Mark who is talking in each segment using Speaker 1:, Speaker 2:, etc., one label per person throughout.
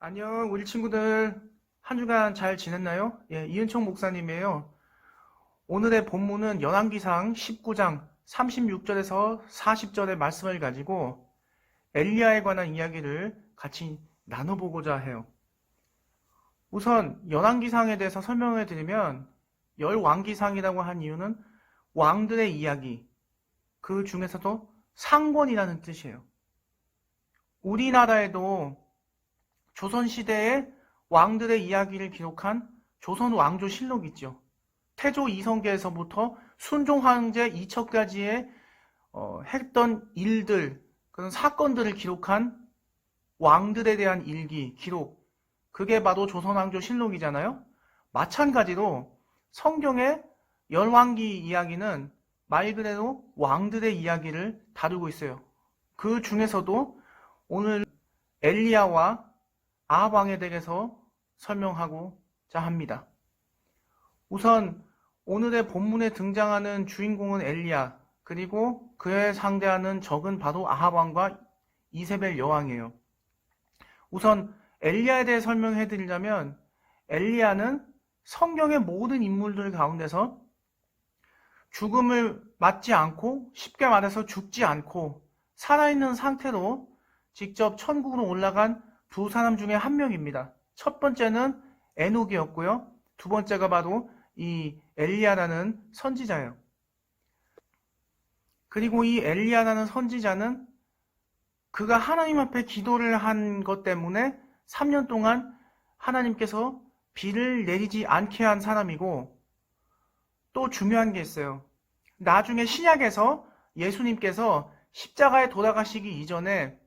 Speaker 1: 안녕, 우리 친구들. 한 주간 잘 지냈나요? 예, 이은총 목사님이에요. 오늘의 본문은 열왕기상 19장 36절에서 40절의 말씀을 가지고 엘리야에 관한 이야기를 같이 나눠보고자 해요. 우선 열왕기상에 대해서 설명을 드리면 열왕기상이라고 한 이유는 왕들의 이야기, 그 중에서도 상권이라는 뜻이에요. 우리나라에도 조선시대의 왕들의 이야기를 기록한 조선 왕조실록 있죠. 태조 이성계에서부터 순종 황제 이처까지의 했던 일들, 그런 사건들을 기록한 왕들에 대한 일기, 기록, 그게 바로 조선 왕조실록이잖아요. 마찬가지로 성경의 열왕기 이야기는 말 그대로 왕들의 이야기를 다루고 있어요. 그 중에서도 오늘 엘리야와 아합 왕에 대해서 설명하고자 합니다. 우선 오늘의 본문에 등장하는 주인공은 엘리야, 그리고 그에 상대하는 적은 바로 아합 왕과 이세벨 여왕이에요. 우선 엘리야에 대해 설명해 드리자면 엘리야는 성경의 모든 인물들 가운데서 죽음을 맞지 않고, 쉽게 말해서 죽지 않고 살아있는 상태로 직접 천국으로 올라간 두 사람 중에 한 명입니다. 첫 번째는 에녹이었고요. 두 번째가 바로 이 엘리야라는 선지자예요. 그리고 이 엘리야라는 선지자는 그가 하나님 앞에 기도를 한 것 때문에 3년 동안 하나님께서 비를 내리지 않게 한 사람이고, 또 중요한 게 있어요. 나중에 신약에서 예수님께서 십자가에 돌아가시기 이전에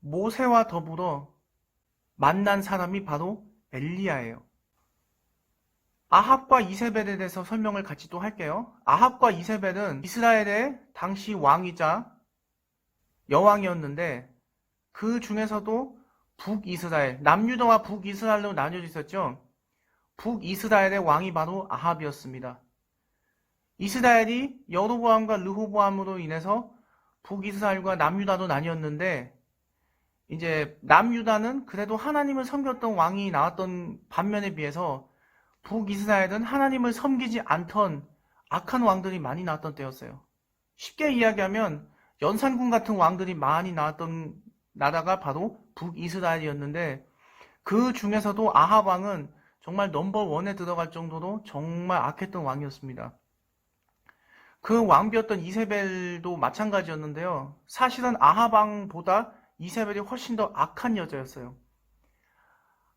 Speaker 1: 모세와 더불어 만난 사람이 바로 엘리야예요. 아합과 이세벨에 대해서 설명을 같이 또 할게요. 아합과 이세벨은 이스라엘의 당시 왕이자 여왕이었는데, 그 중에서도 북이스라엘, 남유다와 북이스라엘로 나뉘어져 있었죠. 북이스라엘의 왕이 바로 아합이었습니다. 이스라엘이 여로보암과 르호보암으로 인해서 북이스라엘과 남유다로 나뉘었는데, 이제 남유다는 그래도 하나님을 섬겼던 왕이 나왔던 반면에 비해서 북이스라엘은 하나님을 섬기지 않던 악한 왕들이 많이 나왔던 때였어요. 쉽게 이야기하면 연산군 같은 왕들이 많이 나왔던 나라가 바로 북이스라엘이었는데, 그 중에서도 아합 왕은 정말 넘버원에 들어갈 정도로 정말 악했던 왕이었습니다. 그 왕비였던 이세벨도 마찬가지였는데요. 사실은 아합 왕보다 이세벨이 훨씬 더 악한 여자였어요.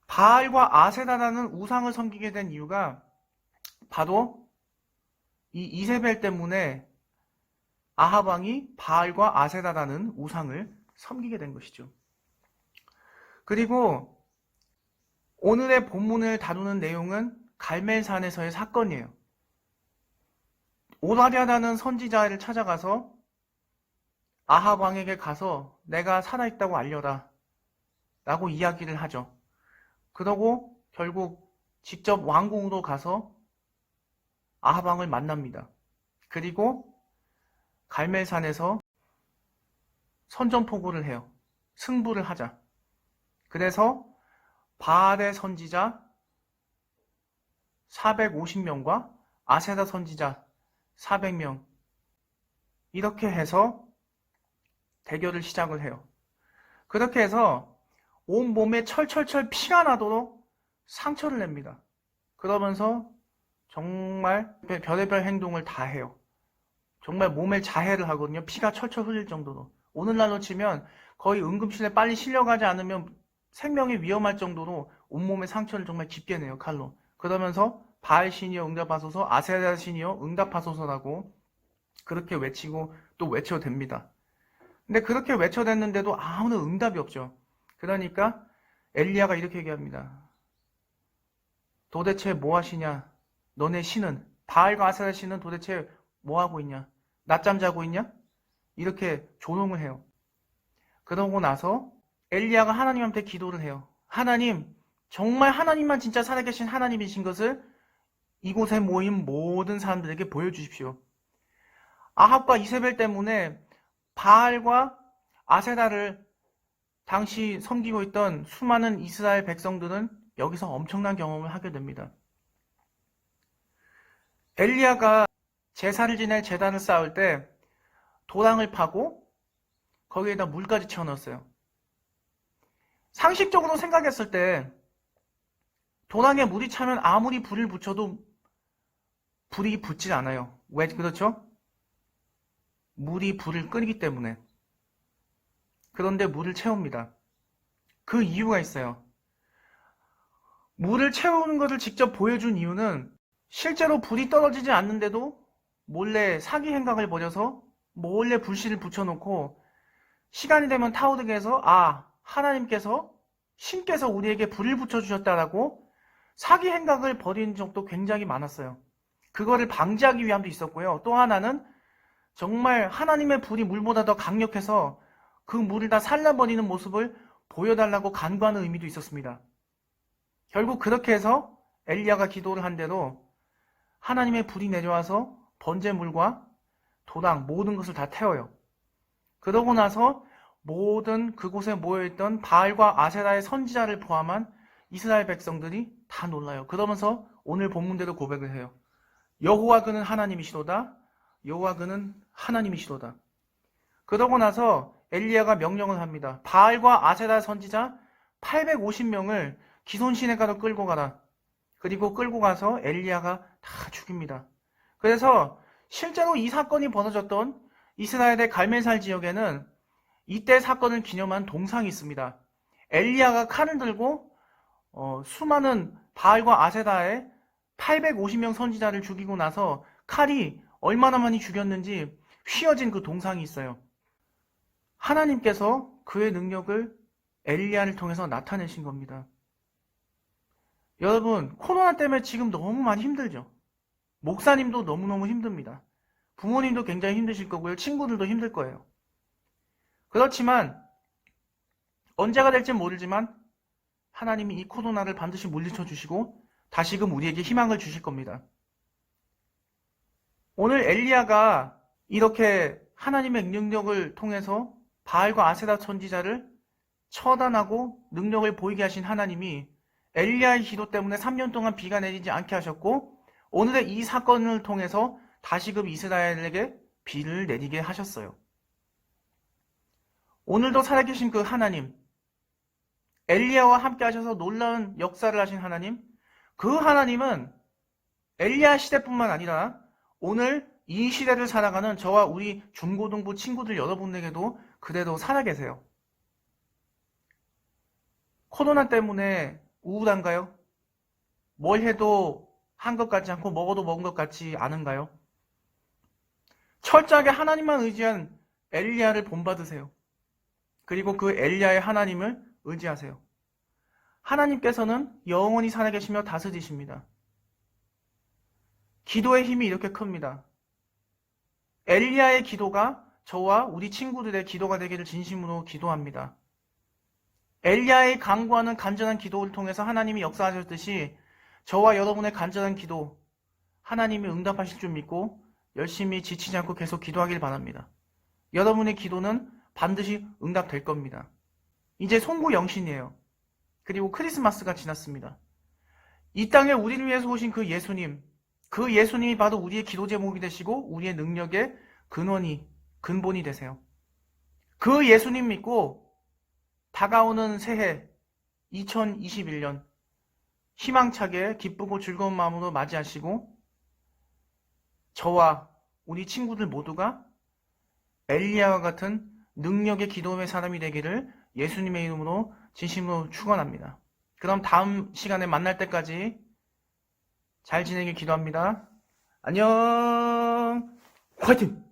Speaker 1: 바알과 아세라라는 우상을 섬기게 된 이유가 바로 이 이세벨 때문에 아합 왕이 바알과 아세라라는 우상을 섬기게 된 것이죠. 그리고 오늘의 본문을 다루는 내용은 갈멜산에서의 사건이에요. 오다랴라는 선지자를 찾아가서 아합 왕에게 가서 내가 살아있다고 알려라 라고 이야기를 하죠. 그러고 결국 직접 왕궁으로 가서 아합 왕을 만납니다. 그리고 갈멜산에서 선전포고를 해요. 승부를 하자. 그래서 바알의 선지자 450명과 아세라 선지자 400명, 이렇게 해서 대결을 시작을 해요. 그렇게 해서 온몸에 철철철 피가 나도록 상처를 냅니다. 그러면서 정말 별의별 행동을 다 해요. 정말 몸에 자해를 하거든요. 피가 철철 흘릴 정도로. 오늘날로 치면 거의 응급실에 빨리 실려가지 않으면 생명이 위험할 정도로 온몸에 상처를 정말 깊게 내요, 칼로. 그러면서 바알 신이여 응답하소서, 아세라 신이여 응답하소서라고 그렇게 외치고 또 외쳐댑니다. 근데 그렇게 외쳐댔는데도 아무런 응답이 없죠. 그러니까 엘리야가 이렇게 얘기합니다. 도대체 뭐 하시냐? 너네 신은, 바알과 아세라 신은 도대체 뭐 하고 있냐? 낮잠 자고 있냐? 이렇게 조롱을 해요. 그러고 나서 엘리야가 하나님한테 기도를 해요. 하나님, 정말 하나님만 진짜 살아계신 하나님이신 것을 이곳에 모인 모든 사람들에게 보여주십시오. 아합과 이세벨 때문에 바알과 아세라를 당시 섬기고 있던 수많은 이스라엘 백성들은 여기서 엄청난 경험을 하게 됩니다. 엘리야가 제사를 지낼 제단을 쌓을 때 도랑을 파고 거기에다 물까지 채워넣었어요. 상식적으로 생각했을 때 도랑에 물이 차면 아무리 불을 붙여도 불이 붙질 않아요. 왜 그렇죠? 물이 불을 끄기 때문에. 그런데 물을 채웁니다. 그 이유가 있어요. 물을 채우는 것을 직접 보여준 이유는 실제로 불이 떨어지지 않는데도 몰래 사기 행각을 벌여서 몰래 불씨를 붙여놓고 시간이 되면 타오르게 해서 하나님께서 신께서 우리에게 불을 붙여주셨다라고 사기 행각을 벌인 적도 굉장히 많았어요. 그거를 방지하기 위함도 있었고요. 또 하나는 정말 하나님의 불이 물보다 더 강력해서 그 물을 다 살라버리는 모습을 보여달라고 간구하는 의미도 있었습니다. 결국 그렇게 해서 엘리야가 기도를 한 대로 하나님의 불이 내려와서 번제물과 도랑 모든 것을 다 태워요. 그러고 나서 모든 그곳에 모여있던 바알과 아세라의 선지자를 포함한 이스라엘 백성들이 다 놀라요. 그러면서 오늘 본문대로 고백을 해요. 여호와 그는 하나님이시로다. 여호와 그는 하나님이시로다. 그러고 나서 엘리야가 명령을 합니다. 바알과 아세라 선지자 850명을 기손 시내가로 끌고 가라. 그리고 끌고 가서 엘리야가 다 죽입니다. 그래서 실제로 이 사건이 벌어졌던 이스라엘의 갈멜살 지역에는 이때 사건을 기념한 동상이 있습니다. 엘리야가 칼을 들고 수많은 바알과 아세라의 850명 선지자를 죽이고 나서 칼이 얼마나 많이 죽였는지 휘어진 그 동상이 있어요. 하나님께서 그의 능력을 엘리야를 통해서 나타내신 겁니다. 여러분, 코로나 때문에 지금 너무 많이 힘들죠? 목사님도 너무너무 힘듭니다. 부모님도 굉장히 힘드실 거고요. 친구들도 힘들 거예요. 그렇지만 언제가 될지 모르지만 하나님이 이 코로나를 반드시 물리쳐 주시고 다시금 우리에게 희망을 주실 겁니다. 오늘 엘리야가 이렇게 하나님의 능력을 통해서 바알과 아세라 선지자를 처단하고 능력을 보이게 하신 하나님이 엘리야의 기도 때문에 3년 동안 비가 내리지 않게 하셨고 오늘의 이 사건을 통해서 다시금 이스라엘에게 비를 내리게 하셨어요. 오늘도 살아계신 그 하나님, 엘리야와 함께 하셔서 놀라운 역사를 하신 하나님, 그 하나님은 엘리야 시대뿐만 아니라 오늘 이 시대를 살아가는 저와 우리 중고등부 친구들 여러분에게도 그대로 살아계세요. 코로나 때문에 우울한가요? 뭘 해도 한 것 같지 않고 먹어도 먹은 것 같지 않은가요? 철저하게 하나님만 의지한 엘리야를 본받으세요. 그리고 그 엘리야의 하나님을 의지하세요. 하나님께서는 영원히 살아계시며 다스리십니다. 기도의 힘이 이렇게 큽니다. 엘리야의 기도가 저와 우리 친구들의 기도가 되기를 진심으로 기도합니다. 엘리야의 간구하는 간절한 기도를 통해서 하나님이 역사하셨듯이 저와 여러분의 간절한 기도 하나님이 응답하실 줄 믿고 열심히 지치지 않고 계속 기도하길 바랍니다. 여러분의 기도는 반드시 응답될 겁니다. 이제 송구영신이에요. 그리고 크리스마스가 지났습니다. 이 땅에 우리를 위해서 오신 그 예수님이 바로 우리의 기도 제목이 되시고 우리의 능력의 근본이 되세요. 그 예수님 믿고 다가오는 새해 2021년 희망차게 기쁘고 즐거운 마음으로 맞이하시고 저와 우리 친구들 모두가 엘리야와 같은 능력의 기도의 사람이 되기를 예수님의 이름으로 진심으로 축원합니다. 그럼 다음 시간에 만날 때까지 잘 지내길 기도합니다. 안녕. 화이팅!